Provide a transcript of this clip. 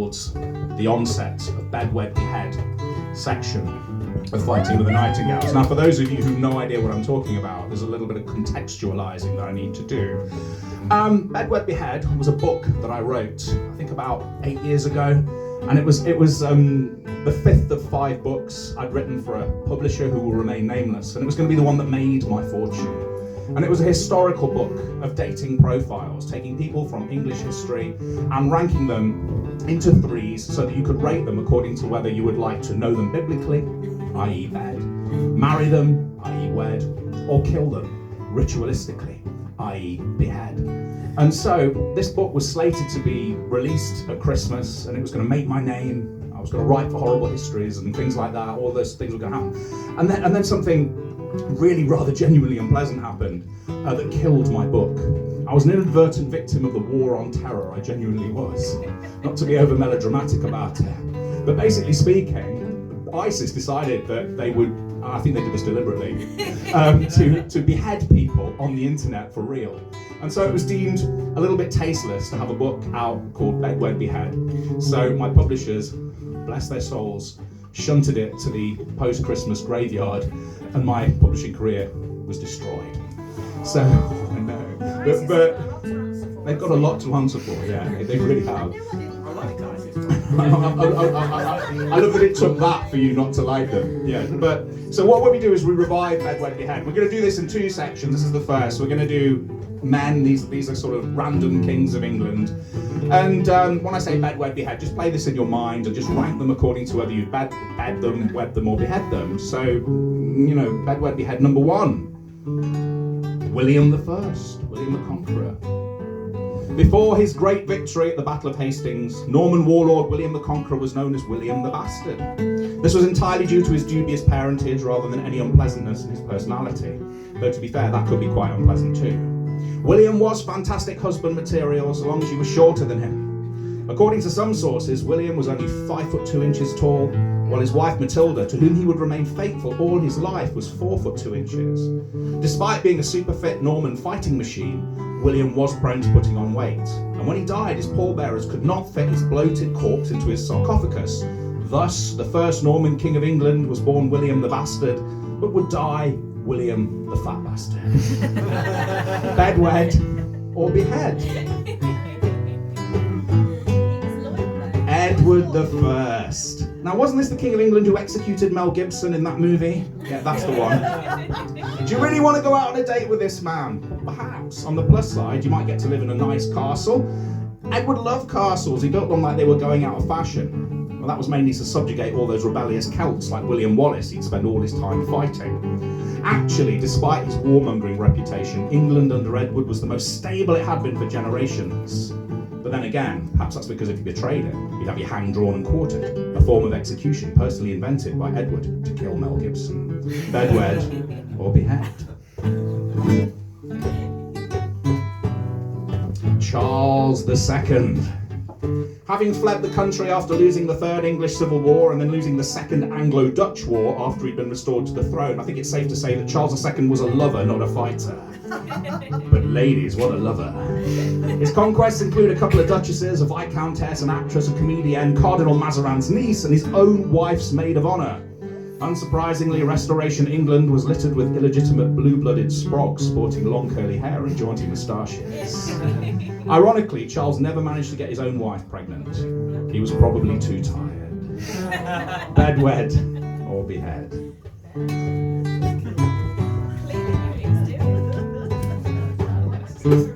heralds the onset of Behead, Behead section of Fighting with the Nightingales. Now, for those of you who have no idea what I'm talking about, there's a little bit of contextualizing that I need to do. Behead, Behead was a book that I wrote, I think about 8 years ago, and it was the fifth of 5 books I'd written for a publisher who will remain nameless, and it was going to be the one that made my fortune. And it was a historical book of dating profiles, taking people from English history and ranking them into 3s so that you could rate them according to whether you would like to know them biblically, i.e. bed, marry them, i.e. wed, or kill them ritualistically, i.e. behead. And so this book was slated to be released at Christmas, and it was going to make my name. I was going to write for horrible histories and things like that. All those things were going to happen. And then something really rather genuinely unpleasant happened that killed my book. I was an inadvertent victim of the war on terror. I genuinely was. Not to be over melodramatic about it, but basically speaking, ISIS decided that they would, I think they did this deliberately, to behead people on the internet for real. And so it was deemed a little bit tasteless to have a book out called Behead, Behead. So my publishers, bless their souls, shunted it to the post-Christmas graveyard, and my publishing career was destroyed. So, I know, but they've got a lot to answer for, yeah, they really have. I love that it took that for you not to like them. Yeah. But so what we do is we revive Behead, Behead. We're going to do this in 2 sections. This is the first. We're going to do men. These are sort of random kings of England. And when I say Behead, Behead, just play this in your mind and just rank them according to whether you bed them, wed them, or behead them. So, you know, Behead, Behead number 1, William I, William the Conqueror. Before his great victory at the Battle of Hastings, Norman warlord William the Conqueror was known as William the Bastard. This was entirely due to his dubious parentage rather than any unpleasantness in his personality, though to be fair, that could be quite unpleasant too. William was fantastic husband material as long as you were shorter than him. According to some sources, William was only 5 foot 2 inches tall, while his wife Matilda, to whom he would remain faithful all his life, was 4 foot 2 inches. Despite being a super fit Norman fighting machine, William was prone to putting on weight, and when he died, his pallbearers could not fit his bloated corpse into his sarcophagus. Thus, the first Norman king of England was born William the Bastard, but would die William the Fat Bastard. Bedwed or behead? Edward the First. Now, wasn't this the King of England who executed Mel Gibson in that movie? Yeah, that's the one. Do you really want to go out on a date with this man? Perhaps. On the plus side, you might get to live in a nice castle. Edward loved castles. He built them like they were going out of fashion. Well, that was mainly to subjugate all those rebellious Celts like William Wallace. He'd spend all his time fighting. Actually, despite his warmongering reputation, England under Edward was the most stable it had been for generations. But then again, perhaps that's because if you betrayed him, you'd have your hang drawn and quartered, a form of execution personally invented by Edward to kill Mel Gibson. Bedwed or behead? Charles II. Having fled the country after losing the Third English Civil War and then losing the Second Anglo-Dutch War after he'd been restored to the throne, I think it's safe to say that Charles II was a lover, not a fighter. But ladies, what a lover. His conquests include a couple of duchesses, a viscountess, an actress, a comedian, Cardinal Mazarin's niece, and his own wife's maid of honour. Unsurprisingly, Restoration England was littered with illegitimate blue-blooded sprogs sporting long curly hair and jaunty moustaches. Ironically, Charles never managed to get his own wife pregnant. He was probably too tired. Bedwed or behead? Clearly,